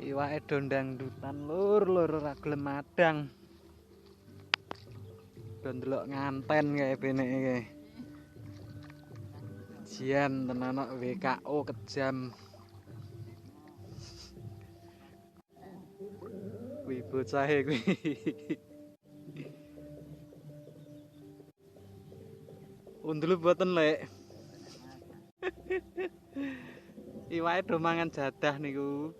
Iwake do dangdutan lur ora gelem madang. Do ndelok nganten kae beneke kae. Jian tenan WKO kejam. Kuwi bocahe kuwi. Undul boten, Lek. Iwake do mangan jadah niku.